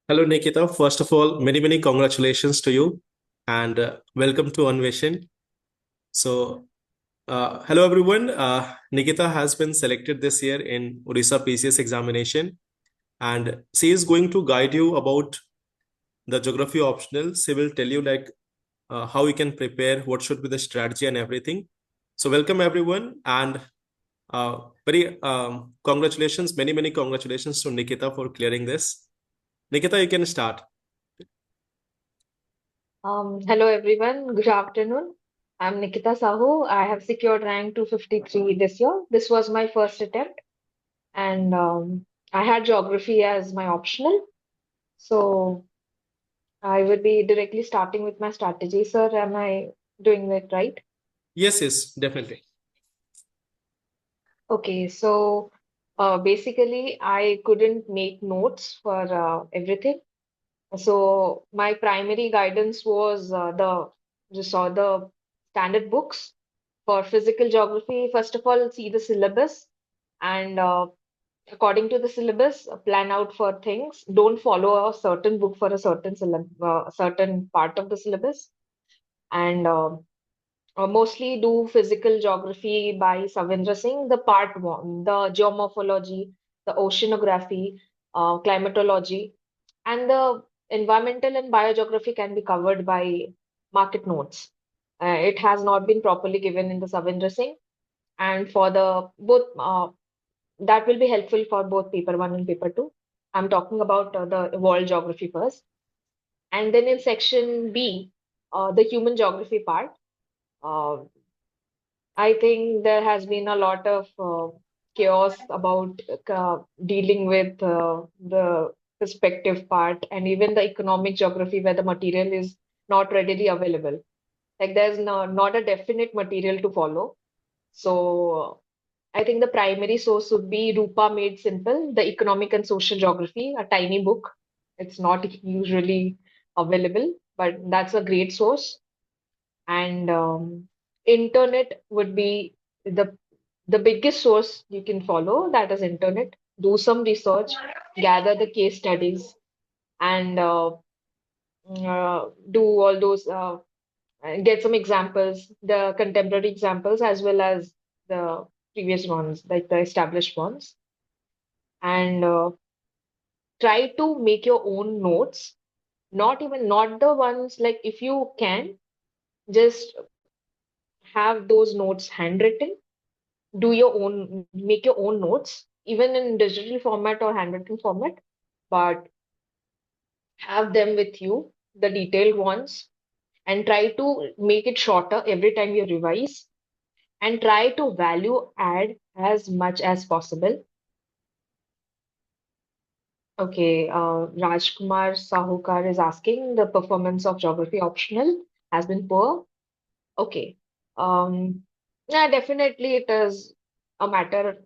Hello, Nikita. First of all, many congratulations to you and welcome to Anveshan. Hello everyone. Nikita has been selected this year in Odisha PCS examination and she is going to guide you about the geography optional. She will tell you how you can prepare, what should be the strategy and everything. So, welcome everyone and very congratulations, many congratulations to Nikita for clearing this. Nikita, you can start. Hello everyone, good afternoon. I'm Nikita Sahoo. I have secured rank 253 this year. This was my first attempt, and I had geography as my optional. So I will be directly starting with my strategy. Sir, am I doing it right? Yes, definitely. Okay, so basically, I couldn't make notes for everything. So my primary guidance was the just saw the standard books for physical geography. First of all, see the syllabus and according to the syllabus, plan out for things. Don't follow a certain book for a certain part of the syllabus, and mostly do physical geography by Savindra Singh. The part one, the geomorphology, the oceanography, climatology, and the environmental and biogeography can be covered by market notes. It has not been properly given in the Savindra Singh, and for the both that will be helpful for both paper one and paper two. I'm talking about the world geography first, and then in section B, the human geography part. Uh, I think there has been a lot of chaos about dealing with the perspective part and even the economic geography where the material is not readily available. Like there's not a definite material to follow. So I think the primary source would be Rupa Made Simple, the Economic and Social Geography, a tiny book. It's not usually available, but that's a great source. And internet would be the biggest source you can follow. That is internet. Do some research, gather the case studies, and do all those. And get some examples, the contemporary examples as well as the previous ones, like the established ones, and try to make your own notes. Not the ones like if you can just have those notes handwritten, do your own, make your own notes, even in digital format or handwritten format, but have them with you, the detailed ones, and try to make it shorter every time you revise and try to value add as much as possible. Okay, Rajkumar Sahukar is asking the performance of geography optional has been poor. Okay. Yeah, definitely it is a matter.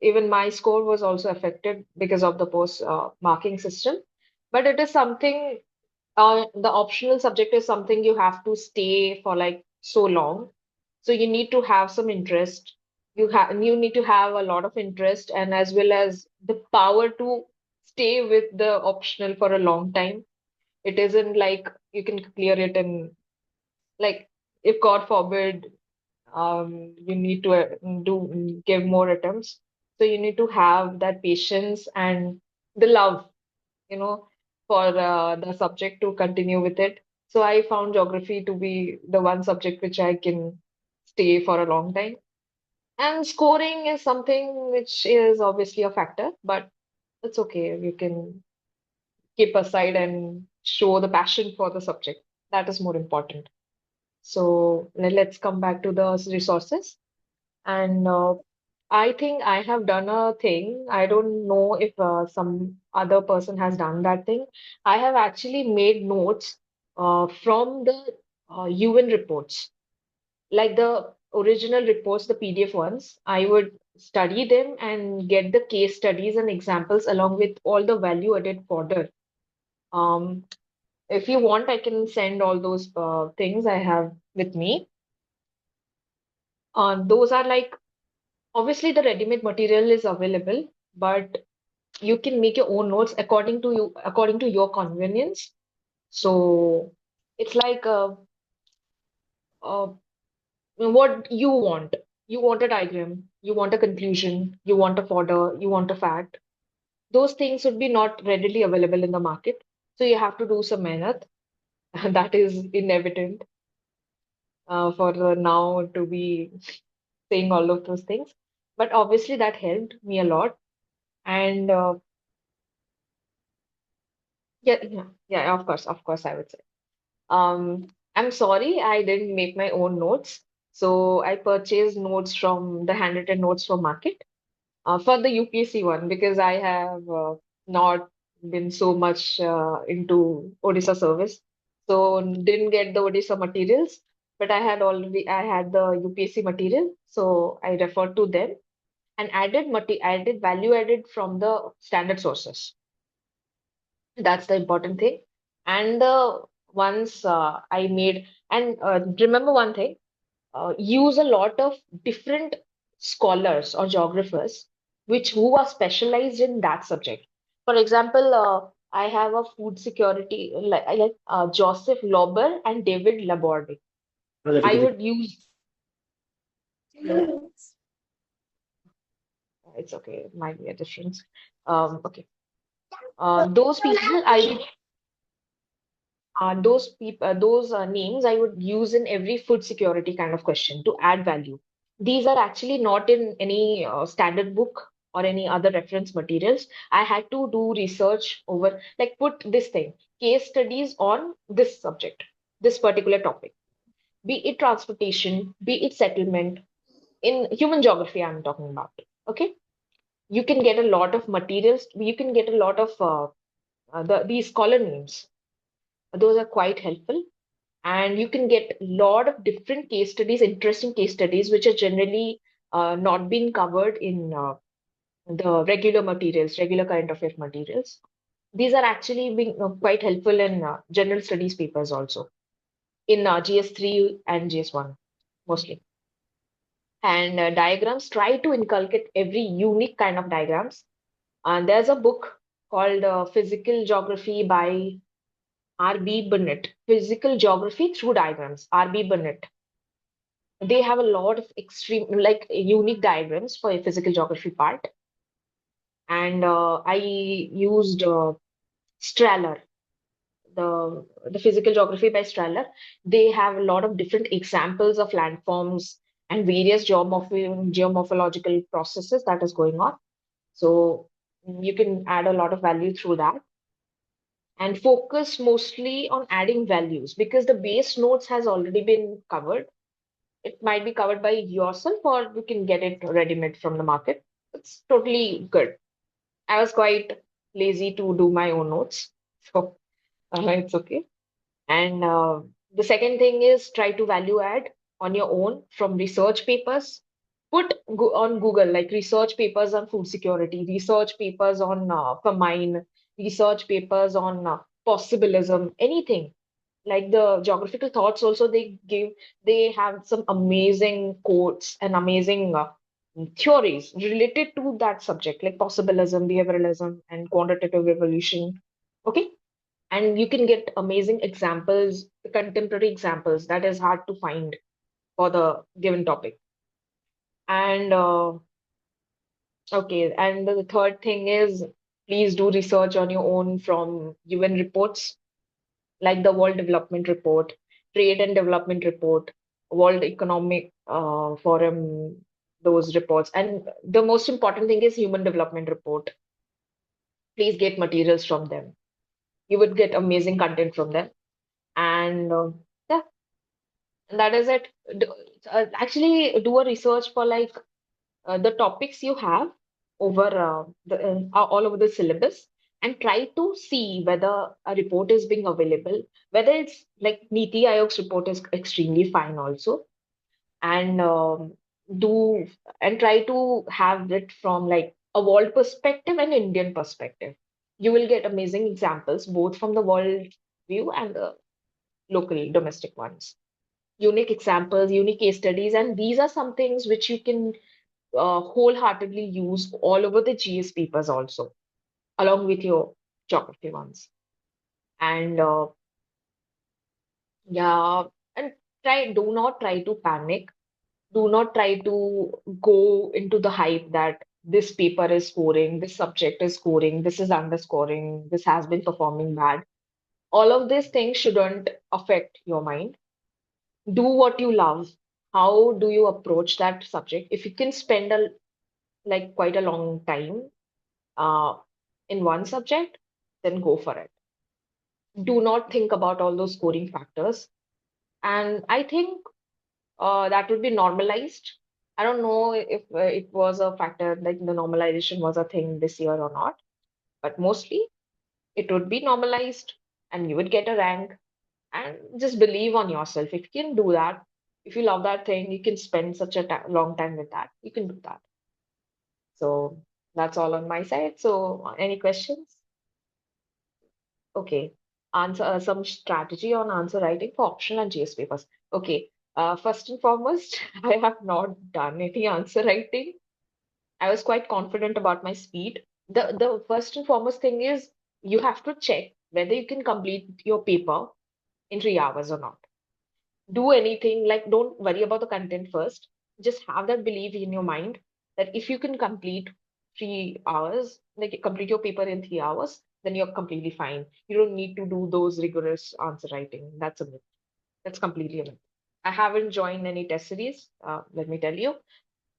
Even my score was also affected because of the post marking system. But it is something, the optional subject is something you have to stay for like so long. So you need to have some interest. You need to have a lot of interest and as well as the power to stay with the optional for a long time. It isn't like you can clear it in like if God forbid you need to do give more attempts. So you need to have that patience and the love, you know, for the subject to continue with it. So I found geography to be the one subject which I can stay for a long time. And scoring is something which is obviously a factor, but it's okay. You can keep aside and show the passion for the subject. That is more important. So let's come back to the resources. And I think I have done a thing. I don't know if some other person has done that thing. I have actually made notes from the UN reports, like the original reports, the PDF ones. I would study them and get the case studies and examples along with all the value added fodder. Um, if you want, I can send all those things I have with me. Those are like obviously the ready-made material is available, but you can make your own notes according to your convenience. So it's like uh, what you want. You want a diagram, you want a conclusion, you want a fodder, you want a fact. Those things would be not readily available in the market. So you have to do some mehnat. That is inevitable for now to be saying all of those things. But obviously that helped me a lot. And yeah, of course, I would say. I'm sorry, I didn't make my own notes. So I purchased notes from the handwritten notes from market for the UPSC one because I have not been so much into Odisha service. So didn't get the Odisha materials, but I had the UPSC material. So I referred to them and added value added from the standard sources. That's the important thing. And once I made, and remember one thing, use a lot of different scholars or geographers which who are specialized in that subject. For example, I have a food security like I like Joseph Lauber and David Laborde. I would use it's okay, it might be a difference. Okay. Those people I would those names I would use in every food security kind of question to add value. These are actually not in any standard book or any other reference materials. I had to do research over, like, put this thing, case studies on this subject, this particular topic, be it transportation, be it settlement, in human geography, I'm talking about. Okay. You can get a lot of materials, you can get a lot of these scholar names. Those are quite helpful and you can get a lot of different case studies, interesting case studies, which are generally not being covered in the regular materials, regular current affairs materials. These are actually being quite helpful in general studies papers also, in GS3 and GS1 mostly. And diagrams, try to inculcate every unique kind of diagrams. And there's a book called Physical Geography by R.B. Burnett. Physical Geography through Diagrams, R.B. Burnett. They have a lot of extreme, like unique diagrams for a physical geography part. And I used Straller, the physical geography by Straller. They have a lot of different examples of landforms and various geomorphological processes that is going on. So you can add a lot of value through that and focus mostly on adding values because the base notes has already been covered. It might be covered by yourself or you can get it ready-made from the market. It's totally good. I was quite lazy to do my own notes, so it's okay. And the second thing is try to value add on your own from research papers. Put on Google like research papers on food security, research papers on famine, research papers on possibilism, anything like the geographical thoughts also they have some amazing quotes and amazing theories related to that subject like possibilism, behavioralism, and quantitative evolution. Okay. And you can get amazing examples, contemporary examples that is hard to find for the given topic. And okay, and the third thing is please do research on your own from UN reports like the World Development Report, Trade and Development Report, World Economic Forum, those reports. And the most important thing is Human Development Report. Please get materials from them. You would get amazing content from them. And yeah, and that is it. Actually, do a research for like the topics you have over all over the syllabus and try to see whether a report is being available, whether it's like Niti Aayog's report is extremely fine also, and do and try to have it from like a world perspective and Indian perspective. You will get amazing examples both from the world view and the local domestic ones. Unique examples, unique case studies, and these are some things which you can wholeheartedly use all over the GS papers also. along with your geography ones. And yeah, and do not try to panic. Do not try to go into the hype that this paper is scoring, this subject is scoring, this is underscoring, this has been performing bad. All of these things shouldn't affect your mind. Do what you love. How do you approach that subject? If you can spend quite a long time uh, in one subject, then go for it. Do not think about all those scoring factors. And I think that would be normalized. I don't know if it was a factor, like the normalization was a thing this year or not, but mostly it would be normalized and you would get a rank. And just believe on yourself. If you can do that, if you love that thing, you can spend such a long time with that. You can do that. So that's all on my side. So, any questions? Okay. Answer some strategy on answer writing for optional and GS papers. Okay. First and foremost, I have not done any answer writing. I was quite confident about my speed. The first and foremost thing is you have to check whether you can complete your paper in 3 hours or not. Do anything, like don't worry about the content first. Just have that belief in your mind that if you can complete 3 hours, like complete your paper in 3 hours, then you're completely fine. You don't need to do those rigorous answer writing. That's a myth. That's completely a myth. I haven't joined any test series, let me tell you.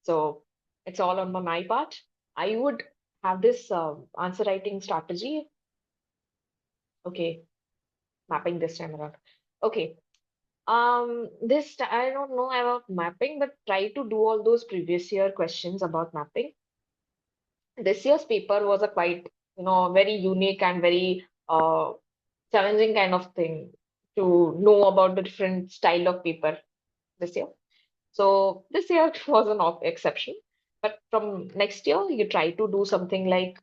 So it's all on my part. I would have this answer writing strategy. Okay, mapping this time around. Okay, I don't know about mapping, but try to do all those previous year questions about mapping. This year's paper was a quite, very unique and very challenging kind of thing to know about the different style of paper this year. So this year was an exception. But from next year, you try to do something like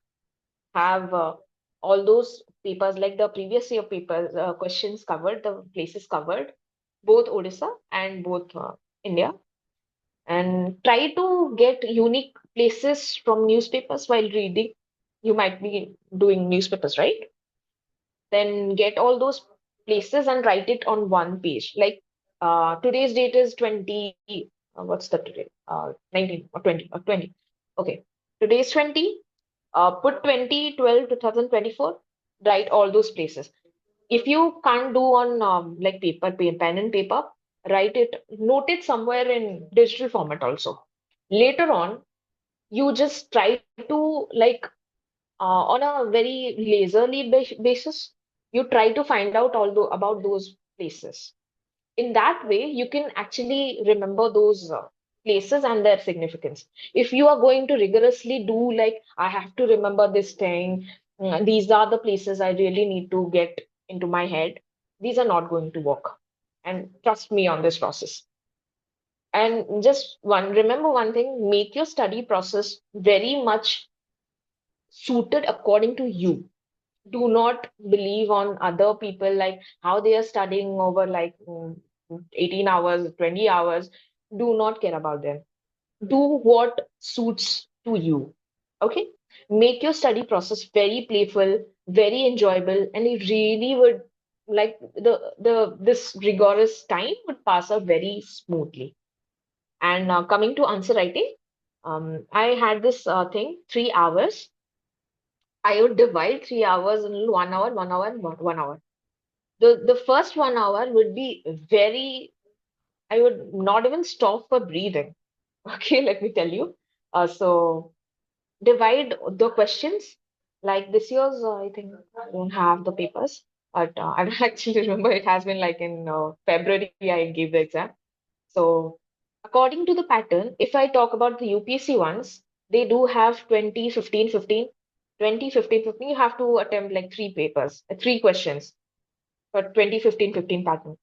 have all those papers like the previous year papers questions covered, the places covered, both Odisha and both India, and try to get unique places from newspapers while reading. You might be doing newspapers, right? Then get all those places and write it on one page. Like today's date is 20, what's the today? 19 or 20 or 20. Okay. Today's 20. Put 2012 2024. Write all those places. If you can't do on like pen and paper, write it, note it somewhere in digital format also. Later on, you just try to on a very leisurely basis, you try to find out about those places. In that way, you can actually remember those places and their significance. If you are going to rigorously do like, I have to remember this thing, these are the places I really need to get into my head, these are not going to work. And trust me on this process. And just remember one thing, make your study process very much suited according to you. Do not believe on other people like how they are studying over 18 hours 20 hours. Do not care about them. Do what suits to you. Okay, make your study process very playful, very enjoyable, and it really would like the this rigorous time would pass out very smoothly. And coming to answer writing, I had this thing 3 hours. I would divide 3 hours in 1 hour, 1 hour, and 1 hour. The first 1 hour would be very, I would not even stop for breathing. Okay, let me tell you. So divide the questions. Like this year's, I think I don't have the papers, but I don't actually remember. It has been like in February I gave the exam. So according to the pattern, if I talk about the UPSC ones, they do have 20, 15, 15, 20, 15, 15. You have to attempt like three papers, three questions for 20, 15, 15 pattern.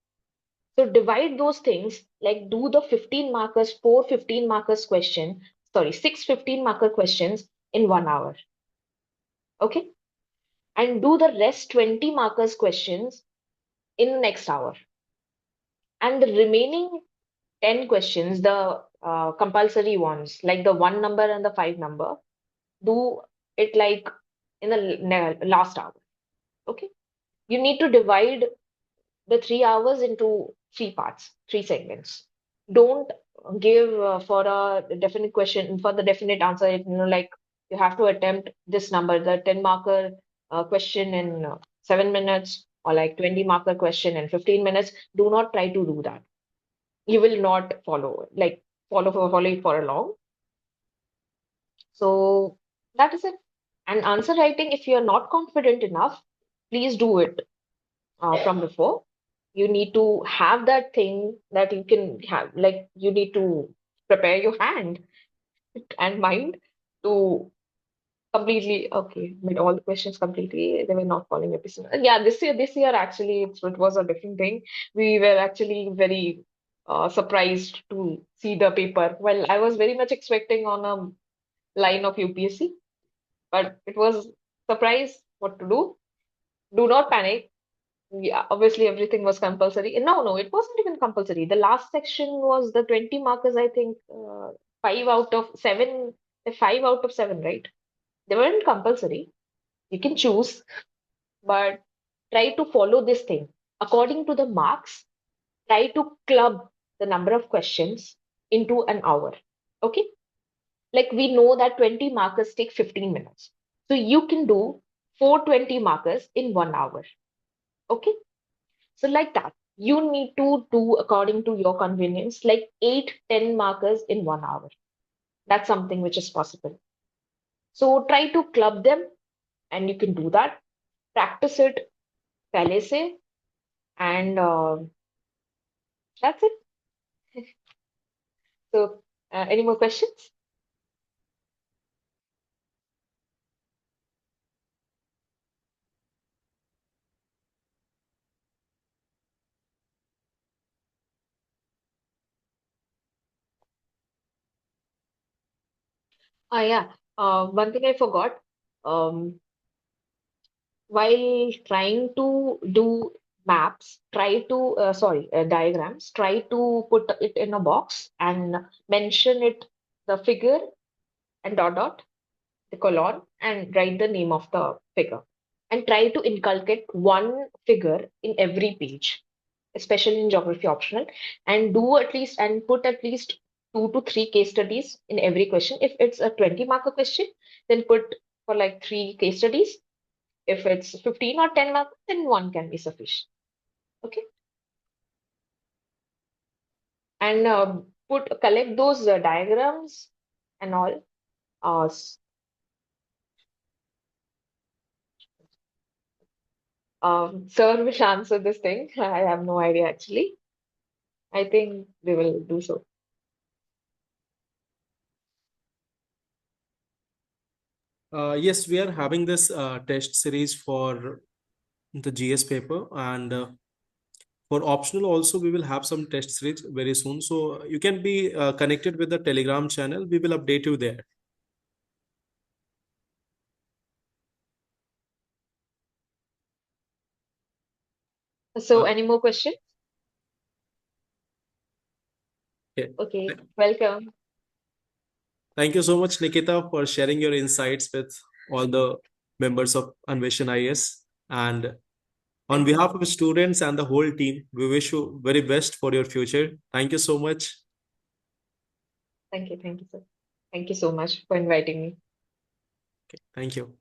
So divide those things, like do the 15 markers, four 15 markers question, sorry, six 15 marker questions in 1 hour. Okay. And do the rest 20 markers questions in the next hour. And the remaining 10 questions, the compulsory ones, like the one number and the five number, do it like in the last hour. Okay. You need to divide the 3 hours into three parts, three segments. Don't give for a definite question, for the definite answer, like you have to attempt this number, the 10 marker question in 7 minutes, or like 20 marker question in 15 minutes. Do not try to do that. You will not follow it for a long. So that is it. And answer writing, if you're not confident enough, please do it from before. You need to have that thing that you can have, like you need to prepare your hand and mind to completely, okay, made all the questions completely. They were not following episode. Yeah, this year actually it was a different thing. We were actually very surprised to see the paper. Well, I was very much expecting on a line of UPSC, but it was surprise what to do. Do not panic. Yeah, obviously everything was compulsory. No, it wasn't even compulsory. The last section was the 20 markers, I think, 5 out of 7, 5 out of 7, right? They weren't compulsory. You can choose, but try to follow this thing. According to the marks, try to club the number of questions into an hour. Okay? Like we know that 20 markers take 15 minutes. So you can do 420 markers in 1 hour. Okay? So like that, you need to do according to your convenience, like 8, 10 markers in 1 hour. That's something which is possible. So try to club them and you can do that. Practice it, पहले से, and that's it. So any more questions? Yeah. One thing I forgot. Um, while trying to do maps, try to, diagrams, try to put it in a box and mention it, the figure and dot, the colon, and write the name of the figure. And try to inculcate one figure in every page, especially in geography optional, and put at least 2 to 3 case studies in every question. If it's a 20 marker question, then put for like 3 case studies. If it's 15 or 10 marks, then one can be sufficient. Okay. And collect those diagrams and all. Sir will answer this thing. I have no idea actually. I think they will do so. Yes, we are having this test series for the GS paper, and for optional also we will have some test series very soon. So you can be connected with the Telegram channel. We will update you there. So, Uh, any more questions? okay. Okay, welcome. Thank you so much, Nikita, for sharing your insights with all the members of Anveshan IAS. And on Thank you. behalf of students and the whole team, we wish you very best for your future. Thank you so much. Thank you. Thank you, sir. Thank you so much for inviting me. Okay, thank you.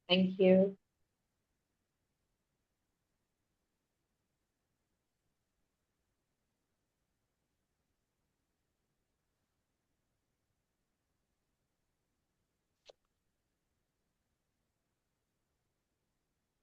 Thank you.